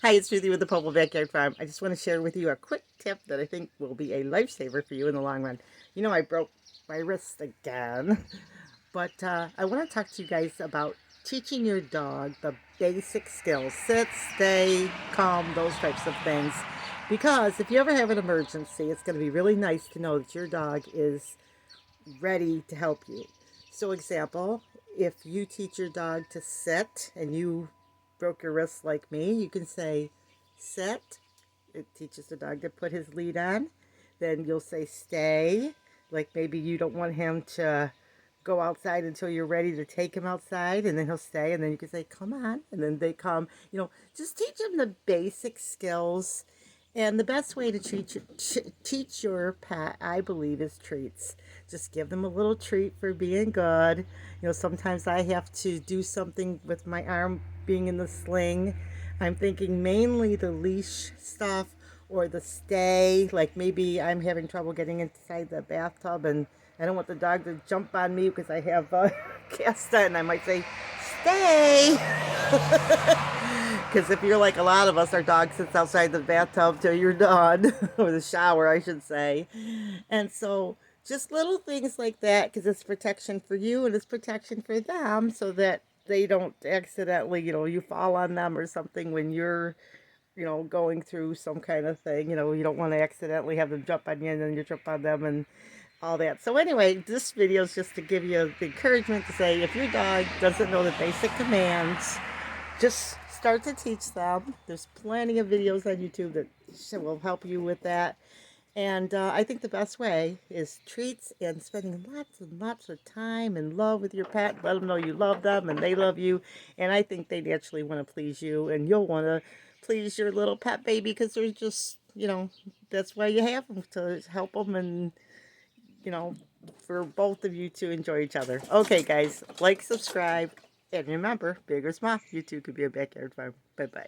Hi, it's Ruthie with the Purple Backyard Farm. I just want to share with you a quick tip that I think will be a lifesaver for you in the long run. You know, I broke my wrist again, but I want to talk to you guys about teaching your dog the basic skills: sit, stay, calm, those types of things. Because if you ever have an emergency, it's going to be really nice to know that your dog is ready to help you. So, example, if you teach your dog to sit and you broke your wrist like me, you can say, sit. It teaches the dog to put his lead on. Then you'll say, stay. Like maybe you don't want him to go outside until you're ready to take him outside, and then he'll stay. And then you can say, come on. And then they come. Just teach them the basic skills. And the best way to teach your pet, I believe, is treats. Just give them a little treat for being good. Sometimes I have to do something with my arm being in the sling. I'm thinking mainly the leash stuff or the stay. Like maybe I'm having trouble getting inside the bathtub and I don't want the dog to jump on me because I have cast on. I might say, stay. Because if you're like a lot of us, our dog sits outside the bathtub till you're done, or the shower, I should say. And so, just little things like that, because it's protection for you and it's protection for them, so that they don't accidentally, you fall on them or something when you're, going through some kind of thing. You don't want to accidentally have them jump on you and then you trip on them and all that. So anyway, this video is just to give you the encouragement to say if your dog doesn't know the basic commands, just start to teach them. There's plenty of videos on YouTube that will help you with that. And I think the best way is treats and spending lots and lots of time and love with your pet. Let them know you love them and they love you. And I think they naturally want to please you. And you'll want to please your little pet baby because they're just, that's why you have them, to help them and, you know, for both of you to enjoy each other. Okay, guys, like, subscribe, and remember, big or small, you too could be a backyard farm. Bye-bye.